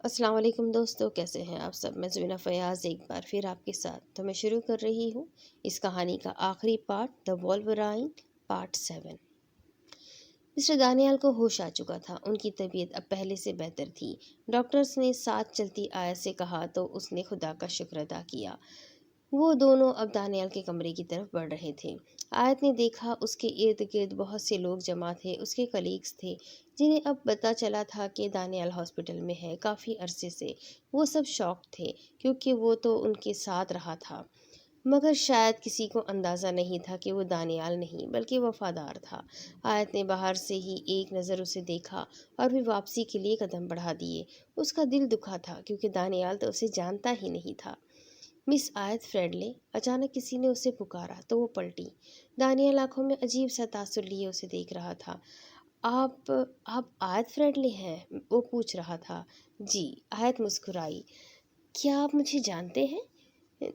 अस्सलाम वालेकुम दोस्तों, कैसे हैं आप सब। मैं ज़ुबीना फ़याज़ एक बार फिर आपके साथ। तो मैं शुरू कर रही हूँ इस कहानी का आखिरी part, the Wolverine part 7। Mister Daniyal को होश आ चुका था। उनकी तबीयत अब पहले से बेहतर थी। डॉक्टर्स ने साथ चलती आयत से कहा तो उसने खुदा का शुक्र अदा किया। वो दोनों अब दानियाल के कमरे की तरफ बढ़ रहे थे। आयत ने देखा उसके इर्द गिर्द बहुत से लोग जमा थे। उसके कलीग्स थे जिन्हें अब पता चला था कि दानियाल हॉस्पिटल में है। काफ़ी अरसे से वो सब शॉक थे क्योंकि वो तो उनके साथ रहा था, मगर शायद किसी को अंदाज़ा नहीं था कि वो दानियाल नहीं बल्कि वफादार था। आयत ने बाहर से ही एक नज़र उसे देखा और फिर वापसी के लिए कदम बढ़ा दिए। उसका दिल दुखा था क्योंकि दानियाल तो उसे जानता ही नहीं था। मिस आयत फ्रेडले, अचानक किसी ने उसे पुकारा तो वो पलटी। दानियल आंखों में अजीब सा तासुर लिए उसे देख रहा था। आप आयत फ्रेडले हैं? वो पूछ रहा था। जी, आयत मुस्कुराई। क्या आप मुझे जानते हैं?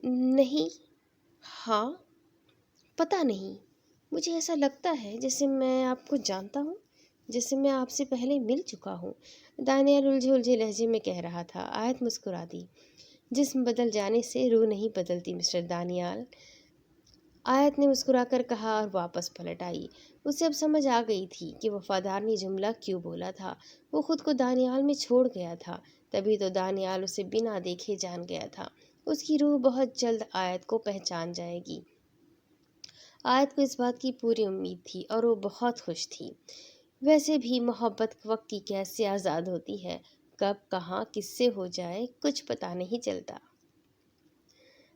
नहीं। हाँ, पता नहीं। मुझे ऐसा लगता है जैसे मैं आपको जानता हूँ, जैसे मैं आपसे पहले मिल चुका हूँ। दानियल उलझे उलझे लहजे में कह रहा था। आयत मुस्कुरा दी। जिस्म बदल जाने से रूह नहीं बदलती मिस्टर दानियाल, आयत ने मुस्कुराकर कहा और वापस पलट आई। उसे अब समझ आ गई थी कि वफादार ने जुमला क्यों बोला था। वो खुद को दानियाल में छोड़ गया था, तभी तो दानियाल उसे बिना देखे जान गया था। उसकी रूह बहुत जल्द आयत को पहचान जाएगी। आयत को इस बात की पूरी उम्मीद थी और वो बहुत खुश थी। वैसे भी मोहब्बत वक्त की कैद से आज़ाद होती है। कब कहाँ किससे हो जाए कुछ पता नहीं चलता।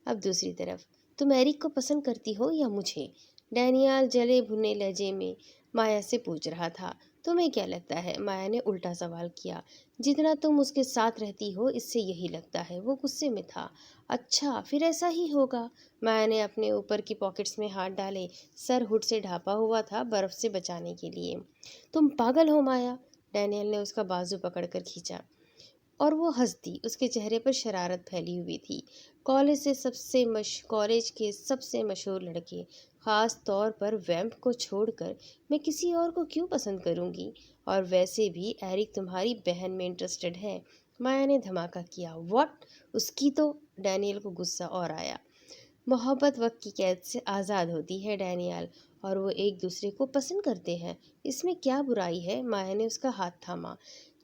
अब दूसरी तरफ, तुम एरिक को पसंद करती हो या मुझे? डैनियल जले भुने लहजे में माया से पूछ रहा था। तुम्हें क्या लगता है? माया ने उल्टा सवाल किया। जितना तुम उसके साथ रहती हो इससे यही लगता है। वो गुस्से में था। अच्छा, फिर ऐसा ही होगा। माया ने अपने ऊपर की पॉकेट्स में हाथ डाले। सर हुड से ढापा हुआ था बर्फ से बचाने के लिए। तुम पागल हो माया, डैनियल ने उसका बाजू पकड़कर खींचा और वो हंस दी। उसके चेहरे पर शरारत फैली हुई थी। कॉलेज के सबसे मशहूर लड़के, ख़ास तौर पर वैम्प को छोड़कर मैं किसी और को क्यों पसंद करूंगी? और वैसे भी एरिक तुम्हारी बहन में इंटरेस्टेड है। माया ने धमाका किया। व्हाट? उसकी तो, डैनियल को गुस्सा और आया। मोहब्बत वक्त की कैद से आज़ाद होती है डैनियल, और वो एक दूसरे को पसंद करते हैं। इसमें क्या बुराई है? माया ने उसका हाथ थामा।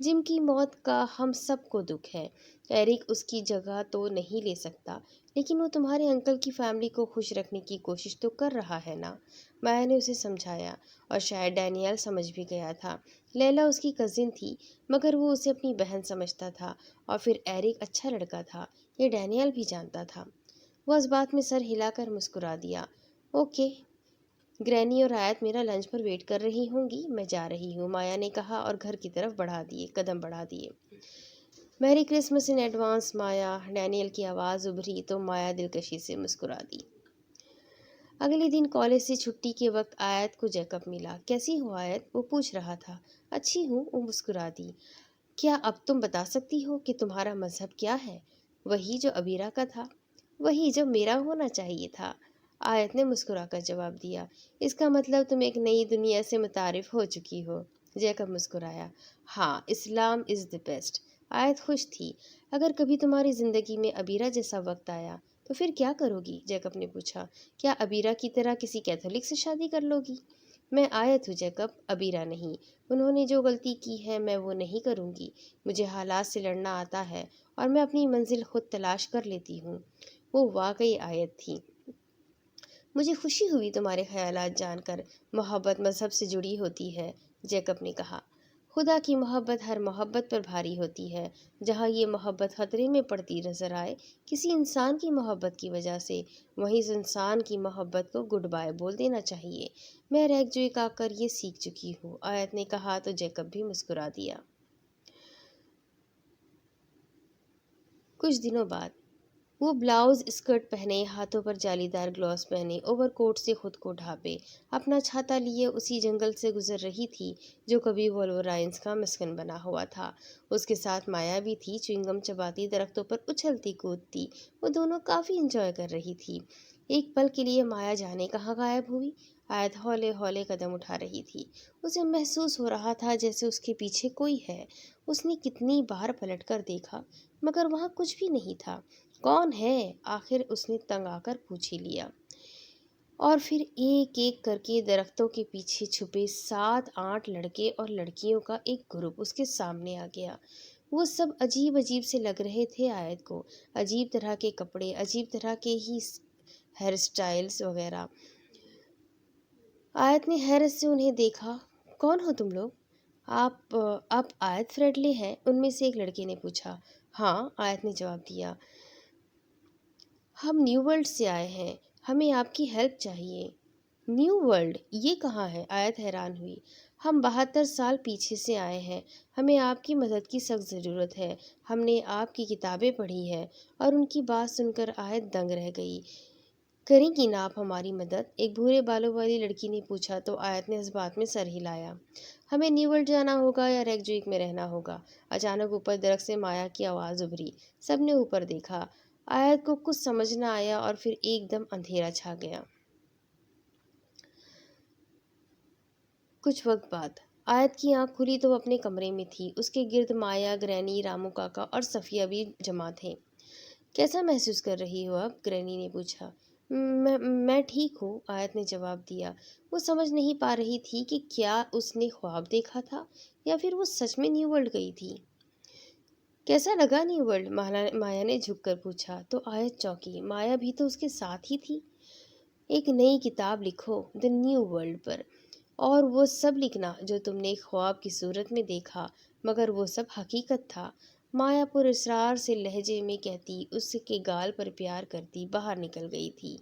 जिम की मौत का हम सबको दुख है। एरिक उसकी जगह तो नहीं ले सकता, लेकिन वो तुम्हारे अंकल की फैमिली को खुश रखने की कोशिश तो कर रहा है ना? माया ने उसे समझाया और शायद डैनियल समझ भी गया था। लैला उसकी कजिन थी, मगर वो उसे अपनी बहन समझता था। और फिर एरिक अच्छा लड़का था, ये डैनियल भी जानता था। वो इस बात में सर हिलाकर मुस्कुरा दिया। ओके, ग्रैनी और आयत मेरा लंच पर वेट कर रही होंगी, मैं जा रही हूँ, माया ने कहा और घर की तरफ कदम बढ़ा दिए। Merry Christmas in advance Maya, Daniel की आवाज़ उभरी तो माया दिलकशी से मुस्कुरा दी। अगले दिन कॉलेज से छुट्टी के वक्त आयत को जैकब मिला। कैसी हो आयत? वो पूछ रहा था। अच्छी हूँ, वो मुस्कुरा दी। क्या अब तुम बता सकती हो कि तुम्हारा मजहब क्या है? वही जो अबीरा का था, वही जो मेरा होना चाहिए था, आयत ने मुस्कुराकर जवाब दिया। इसका मतलब तुम एक नई दुनिया से मुतारिफ हो चुकी हो, जैकब मुस्कुराया। हाँ, इस्लाम इज़ द बेस्ट। आयत खुश थी। अगर कभी तुम्हारी ज़िंदगी में अबीरा जैसा वक्त आया तो फिर क्या करोगी? जैकब ने पूछा। क्या अबीरा की तरह किसी कैथोलिक से शादी कर लोगी? मैं आयत हूँ जैकब, अबीरा नहीं। उन्होंने जो गलती की है मैं वो नहीं करूँगी। मुझे हालात से लड़ना आता है और मैं अपनी मंजिल खुद तलाश कर लेती हूँ। वो वाकई आयत थी। मुझे खुशी हुई तुम्हारे ख्यालात जानकर। मोहब्बत मज़हब से जुड़ी होती है, जैकब ने कहा। खुदा की मोहब्बत हर मोहब्बत पर भारी होती है। जहाँ ये मोहब्बत खतरे में पड़ती नज़र आए किसी इंसान की मोहब्बत की वजह से, वहीं इस इंसान की मोहब्बत को गुड बाय बोल देना चाहिए। मैं रैगजुइक आकर ये सीख चुकी हूँ, आयत ने कहा तो जैकब भी मुस्कुरा दिया। कुछ दिनों बाद वो ब्लाउज स्कर्ट पहने, हाथों पर जालीदार ग्लव्स पहने, ओवरकोट से खुद को ढांपे, अपना छाता लिए उसी जंगल से गुजर रही थी जो कभी वोल्वराइन्स का मस्कन बना हुआ था। उसके साथ माया भी थी, च्युइंगम चबाती, दरख्तों पर उछलती कूदती। वो दोनों काफ़ी इंजॉय कर रही थी। एक पल के लिए माया जाने कहाँ गायब हुई। आयत हौले हौले कदम उठा रही थी। उसे महसूस हो रहा था जैसे उसके पीछे कोई है। उसने कितनी बार पलटकर देखा मगर वहाँ कुछ भी नहीं था। कौन है? आखिर उसने तंग आकर पूछ ही लिया। और फिर एक एक करके दरख्तों के पीछे छुपे 7-8 लड़के और लड़कियों का एक ग्रुप उसके सामने आ गया। वो सब अजीब अजीब से लग रहे थे आयत को। अजीब तरह के कपड़े, अजीब तरह के ही हेयर स्टाइल्स वगैरह। आयत ने हैरत से उन्हें देखा। कौन हो तुम लोग? आप आयत फ्रेडले हैं? उनमें से एक लड़के ने पूछा। हाँ, आयत ने जवाब दिया। हम न्यू वर्ल्ड से आए हैं, हमें आपकी हेल्प चाहिए। New world? ये कहाँ है? आयत हैरान हुई। हम 72 साल पीछे से आए हैं, हमें आपकी मदद की सख्त ज़रूरत है। हमने आपकी किताबें पढ़ी है। और उनकी बात सुनकर आयत दंग रह गई। करेंगी ना आप हमारी मदद? एक भूरे बालों वाली लड़की ने पूछा तो आयत ने इस बात में सर हिलाया। हमें न्यू वर्ल्ड जाना होगा या रेगजुइक में रहना होगा? अचानक ऊपर दरख्त से माया की आवाज़ उभरी। सबने ऊपर देखा। आयत को कुछ समझ न आया और फिर एकदम अंधेरा छा गया। कुछ वक्त बाद आयत की आंख खुली तो वो अपने कमरे में थी। उसके गिर्द माया, ग्रैनी, रामू काका और सफ़िया भी जमा थे। कैसा महसूस कर रही हो अब? ग्रैनी ने पूछा। मैं ठीक हूँ, आयत ने जवाब दिया। वो समझ नहीं पा रही थी कि क्या उसने ख्वाब देखा था या फिर वो सच में न्यू वर्ल्ड गई थी। कैसा लगा न्यू वर्ल्ड? माया ने झुककर पूछा तो आयत चौंकी। माया भी तो उसके साथ ही थी। एक नई किताब लिखो द न्यू वर्ल्ड पर, और वो सब लिखना जो तुमने ख्वाब की सूरत में देखा, मगर वो सब हकीकत था। माया पुरस्रार से लहजे में कहती, उसके गाल पर प्यार करती बाहर निकल गई थी।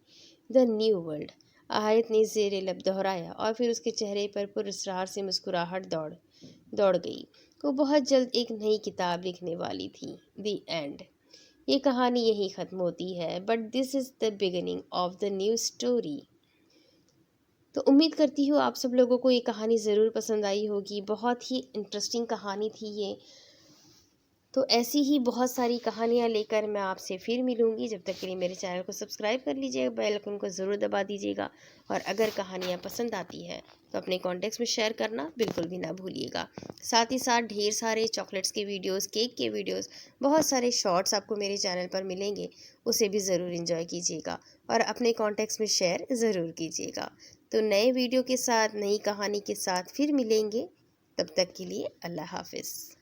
द न्यू वर्ल्ड, आयत ने ज़ेरे लब दोहराया और फिर उसके चेहरे पर पुरस्रार से मुस्कुराहट दौड़ गई। वो बहुत जल्द एक नई किताब लिखने वाली थी। The end. ये कहानी यहीं ख़त्म होती है, but this is the beginning of the new story. तो उम्मीद करती हूँ आप सब लोगों को ये कहानी ज़रूर पसंद आई होगी। बहुत ही इंटरेस्टिंग कहानी थी ये। तो ऐसी ही बहुत सारी कहानियाँ लेकर मैं आपसे फिर मिलूँगी। जब तक के लिए मेरे चैनल को सब्सक्राइब कर लीजिएगा, बेल आइकन को ज़रूर दबा दीजिएगा। और अगर कहानियाँ पसंद आती है तो अपने कॉन्टेक्ट्स में शेयर करना बिल्कुल भी ना भूलिएगा। साथ ही साथ ढेर सारे चॉकलेट्स के वीडियोस, केक के वीडियोस, बहुत सारे शॉर्ट्स आपको मेरे चैनल पर मिलेंगे। उसे भी ज़रूर इंजॉय कीजिएगा और अपने कॉन्टेक्ट्स में शेयर ज़रूर कीजिएगा। तो नए वीडियो के साथ, नई कहानी के साथ फिर मिलेंगे। तब तक के लिए अल्लाह हाफ़िज़।